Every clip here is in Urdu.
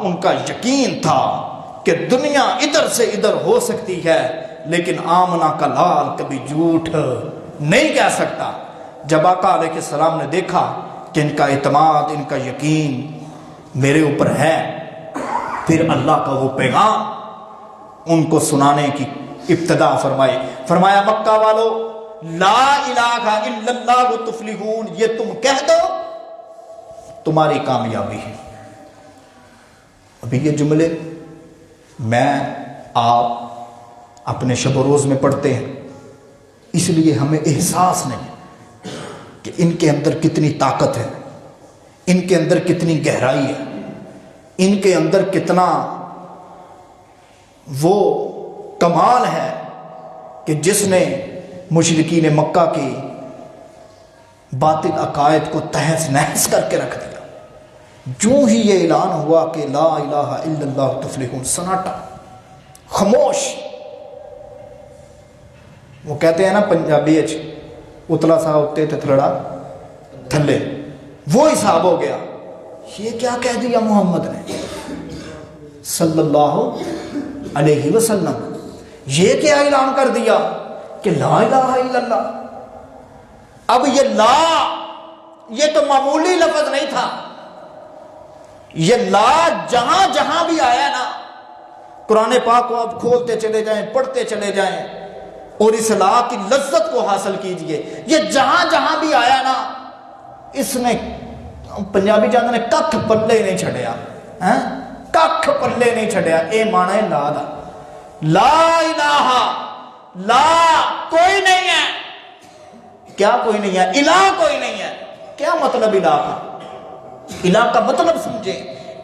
ان کا یقین تھا کہ دنیا ادھر سے ادھر ہو سکتی ہے لیکن آمنہ کا لال کبھی جھوٹ نہیں کہہ سکتا۔ جب آقا علیہ السلام نے دیکھا کہ ان کا اعتماد، ان کا یقین میرے اوپر ہے، پھر اللہ کا وہ پیغام ان کو سنانے کی ابتدا فرمائی۔ فرمایا مکہ والو لا الہ الا اللہ تفلحون، یہ تم کہہ دو تمہاری کامیابی ہے۔ ابھی یہ جملے میں آپ اپنے شب و روز میں پڑھتے ہیں، اس لیے ہمیں احساس نہیں کہ ان کے اندر کتنی طاقت ہے، ان کے اندر کتنی گہرائی ہے، ان کے اندر کتنا وہ کمال ہے کہ جس نے مشرکین مکہ کی باطل عقائد کو تہس نہس کر کے رکھ دیا۔ جو ہی یہ اعلان ہوا کہ لا الہ الا اللہ تفلحون، سناٹا، خاموش۔ وہ کہتے ہیں نا پنجابی اتلا سا اتے تے تھلڑا تھلے، وہ حساب ہو گیا۔ یہ کیا کہہ دیا محمد نے صلی اللہ علیہ وسلم، یہ کیا اعلان کر دیا کہ لا الہ الا اللہ۔ اب یہ لا، یہ تو معمولی لفظ نہیں تھا، یہ لا جہاں جہاں بھی آیا نا، قرآن پاک کو آپ کھولتے چلے جائیں، پڑھتے چلے جائیں اور اس لا کی لذت کو حاصل کیجئے۔ یہ جہاں جہاں بھی آیا نا، اس نے پنجابی جاندے نے ککھ پلے نہیں چھڑیا، ککھ پلے نہیں چھڑیا۔ اے مانا ہے لا دا، لا الہ، لا کوئی نہیں ہے۔ کیا کوئی نہیں ہے؟ الہ کوئی نہیں ہے۔ کیا مطلب الہ کا؟ الہ کا مطلب سمجھیں،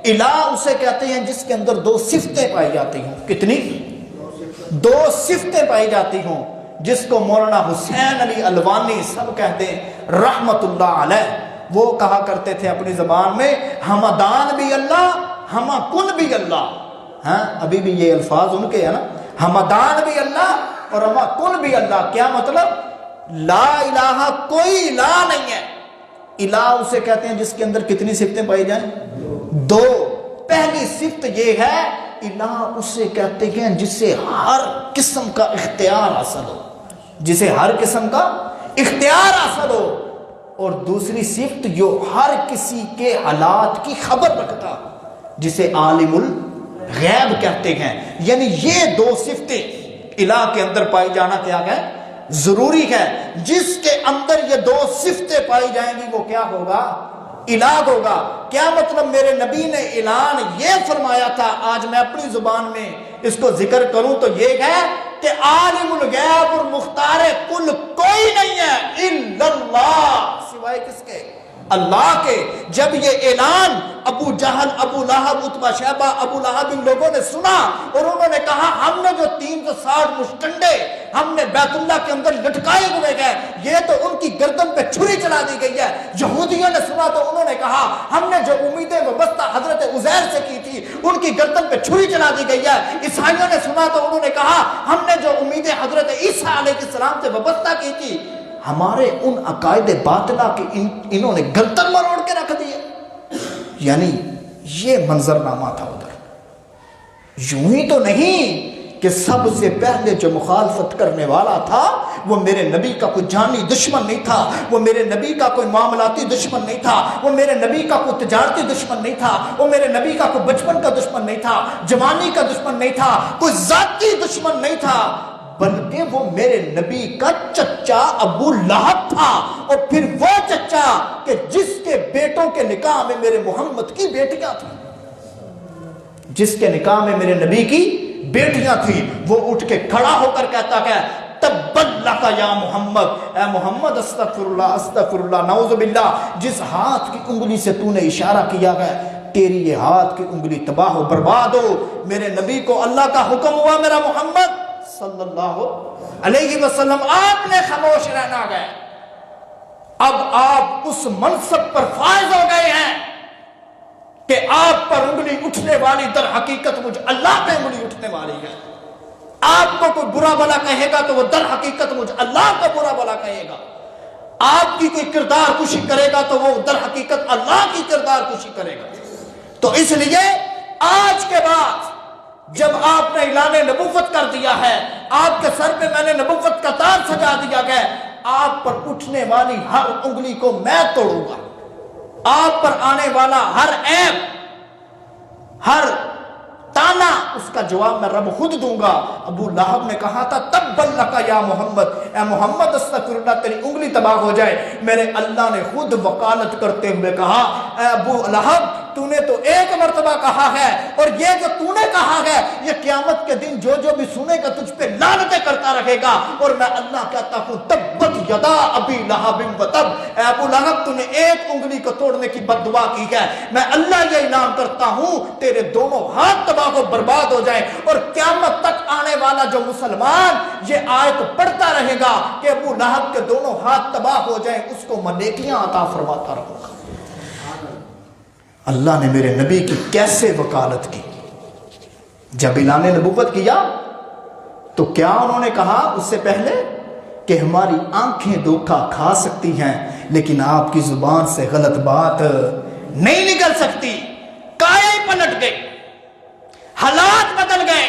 الہ اسے کہتے ہیں جس کے اندر دو صفتیں پائی جاتی ہوں۔ کتنی؟ دو صفتیں پائی جاتی ہوں، جس کو مولانا حسین علی الوانی سب کہتے ہیں رحمت اللہ علیہ۔ وہ کہا کرتے تھے اپنی زبان میں ہمدان بھی اللہ، ہمہ کن بھی اللہ۔ ابھی بھی یہ الفاظ ان کے ہیں نا، ہمدان بھی اللہ اور ہمہ کن بھی اللہ۔ کیا مطلب؟ لا الہ کوئی الہ نہیں ہے۔ الہ اسے کہتے ہیں جس کے اندر کتنی صفتیں پائی جائیں؟ دو۔ پہلی صفت یہ ہے الہ اسے کہتے ہیں جسے ہر قسم کا اختیار حاصل ہو، جسے ہر قسم کا اختیار حاصل ہو، اور دوسری صفت جو ہر کسی کے حالات کی خبر رکھتا، جسے عالم الغیب کہتے ہیں۔ یعنی یہ دو صفتیں الہ کے اندر پائی جانا کیا ہے؟ ضروری ہے۔ جس کے اندر یہ دو صفتیں پائی جائیں گی وہ کیا ہوگا؟ الہ ہوگا۔ کیا مطلب؟ میرے نبی نے اعلان یہ فرمایا تھا، آج میں اپنی زبان میں اس کو ذکر کروں تو یہ ہے کہ عالم الغیب اور مختار کل کوئی نہیں ہے الا اللہ، سوائے کس کے؟ اللہ کے۔ جب یہ اعلان ابو جہل، ابو لہب، عتبہ شیبہ، ابو لہب ان لوگوں نے سنا اور انہوں نے کہا ہم نے جو 360 مشٹنڈے ہم نے بیت اللہ کے اندر لٹکائے ہوئے گئے، یہ تو ان کی گردن پہ چھری چلا دی گئی ہے۔ یہودیوں نے سنا تو انہوں نے کہا ہم نے جو امیدیں وابستہ حضرت عزیر سے کی تھی ان کی گردن پہ چھری چلا دی گئی ہے۔ عیسائیوں نے سنا تو انہوں نے کہا ہم نے جو امیدیں حضرت عیسیٰ علیہ السلام سے وابستہ کی تھی، ہمارے ان عقائد باطلہ کے انہوں نے گردن مروڑ کے رکھ دیے۔ یعنی یہ منظرنامہ تھا ادھر۔ یوں ہی تو نہیں کہ سب سے پہلے جو مخالفت کرنے والا تھا وہ میرے نبی کا کوئی جانی دشمن نہیں تھا، وہ میرے نبی کا کوئی معاملاتی دشمن نہیں تھا، وہ میرے نبی کا کوئی تجارتی دشمن نہیں تھا، وہ میرے نبی کا کوئی بچپن کا دشمن نہیں تھا، جوانی کا دشمن نہیں تھا، کوئی ذاتی دشمن نہیں تھا، بلکہ وہ میرے نبی کا چچا ابو لہب تھا، اور پھر وہ چچا کہ جس کے بیٹوں کے نکاح میں میرے محمد کی بیٹیاں تھیں، جس کے نکاح میں میرے نبی کی بیٹیاں تھیں۔ وہ اٹھ کے کھڑا ہو کر کہتا ہے تبت لک یا محمد، اے محمد استغفر اللہ نعوذ باللہ، جس ہاتھ کی انگلی سے تو نے اشارہ کیا ہے تیری یہ ہاتھ کی انگلی تباہ و برباد ہو۔ میرے نبی کو اللہ کا حکم ہوا میرا محمد صلی اللہ علیہ وسلم آپ نے خاموش رہنا گئے۔ اب آپ اس منصب پر فائز ہو گئے ہیں کہ آپ پر انگلی اٹھنے والی در حقیقت مجھ اللہ پہ انگلی اٹھنے والی ہے۔ آپ کو کوئی برا بھلا کہے گا تو وہ در حقیقت مجھ اللہ کا برا بھلا کہے گا۔ آپ کی کوئی کردار کشی کرے گا تو وہ در حقیقت اللہ کی کردار کشی کرے گا۔ تو اس لیے جب آپ نے اعلان نبوت کر دیا ہے، آپ کے سر پہ میں نے نبوت کا تاج سجا دیا گیا، آپ پر اٹھنے والی ہر انگلی کو میں توڑوں گا، آپ پر آنے والا ہر عیب، ہر تانا، اس کا جواب میں رب خود دوں گا۔ ابو لہب نے کہا تھا تبا لک یا محمد، اے محمد استغفر اللہ، تیری انگلی تباہ ہو جائے۔ میرے اللہ نے خود وکالت کرتے ہوئے کہا اے ابو لہب، تو نے تو ایک مرتبہ کہا ہے، اور یہ جو تو نے کہا ہے یہ قیامت کے دن جو جو بھی سنے گا تجھ پہ لعنتیں کرتا رہے گا، اور میں اللہ کہتا ہوں تبت یدا ابی لہب و تب، اے ابو لہب تو نے ایک انگلی کو توڑنے کی بد دعا کی ہے، میں اللہ یہ اعلان کرتا ہوں تیرے دونوں ہاتھ تباہ و برباد ہو جائیں، اور قیامت تک آنے والا جو مسلمان یہ آیت پڑھتا رہے گا کہ ابو لہب کے دونوں ہاتھ تباہ ہو جائیں، اس کو میں نیکیاں عطا فرماتا رہوں گا۔ اللہ نے میرے نبی کی کیسے وکالت کی؟ جب اعلان نبوت کیا تو کیا انہوں نے کہا اس سے پہلے کہ ہماری آنکھیں دھوکہ کھا سکتی ہیں لیکن آپ کی زبان سے غلط بات نہیں نکل سکتی؟ کائیں پلٹ گئے، حالات بدل گئے،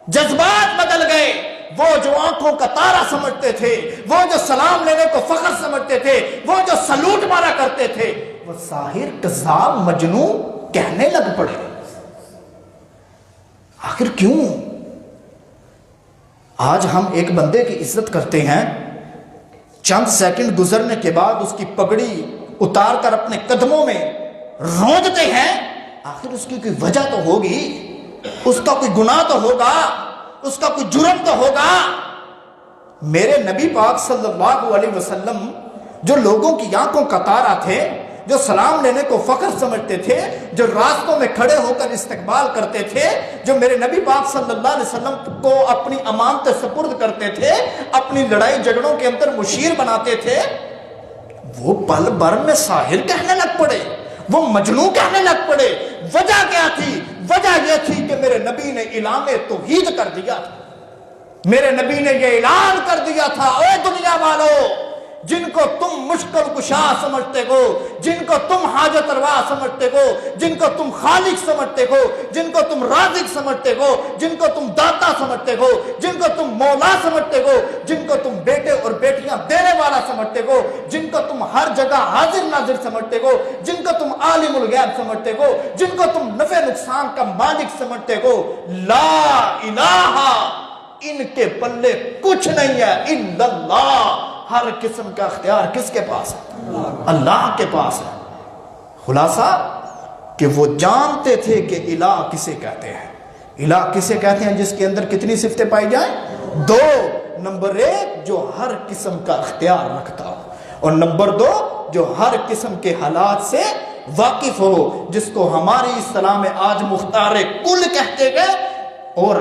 جذبات بدل گئے۔ وہ جو آنکھوں کا تارا سمجھتے تھے، وہ جو سلام لینے کو فخر سمجھتے تھے، وہ جو سلوٹ مارا کرتے تھے، وہ ساحر، کذاب، مجنون کہنے لگ پڑے۔ آخر کیوں؟ آج ہم ایک بندے کی عزت کرتے ہیں، چند سیکنڈ گزرنے کے بعد اس کی پگڑی اتار کر اپنے قدموں میں رونجتے ہیں، آخر اس کی کوئی وجہ تو ہوگی، اس کا کوئی گناہ تو ہوگا، اس کا کوئی جرم تو ہوگا۔ میرے نبی پاک صلی اللہ علیہ وسلم جو لوگوں کی آنکھوں کا تارا تھے، جو سلام لینے کو فخر سمجھتے تھے، جو راستوں میں کھڑے ہو کر استقبال کرتے تھے، جو میرے نبی پاک صلی اللہ علیہ وسلم کو اپنی امانت سپرد کرتے تھے، اپنی لڑائی جھگڑوں کے اندر مشیر بناتے تھے، وہ پل بھر میں ساحر کہنے لگ پڑے، وہ مجنون کہنے لگ پڑے۔ وجہ کیا تھی؟ وجہ یہ تھی کہ میرے نبی نے اعلان توحید کر دیا تھا، میرے نبی نے یہ اعلان کر دیا تھا، اے دنیا والو، جن کو تم مشکل کشا سمجھتے ہو، جن کو تم حاجت روا سمجھتے ہو، جن کو تم خالق سمجھتے ہو، جن کو تم رازق سمجھتے ہو، جن کو تم داتا سمجھتے ہو، جن کو تم مولا سمجھتے ہو، جن کو تم بیٹے اور بیٹیاں دینے والا سمجھتے ہو، جن کو تم ہر جگہ حاضر ناظر سمجھتے ہو، جن کو تم عالم الغیب سمجھتے ہو، جن کو تم نفع نقصان کا مالک سمجھتے ہو، لا الہ، ان کے پلے کچھ نہیں ہے الا اللہ۔ ہر قسم کا اختیار کس کے پاس ہے؟ اللہ کے پاس ہے۔ خلاصہ کہ وہ جانتے تھے کہ الہ کسے کہتے ہیں۔ الہ کسے کہتے ہیں جس کے اندر کتنی صفتیں پائی جائیں؟ دو۔ نمبر ایک، جو ہر قسم کا اختیار رکھتا ہو، اور نمبر دو، جو ہر قسم کے حالات سے واقف ہو، جس کو ہماری اصطلاح میں آج مختار کل کہتے گئے، اور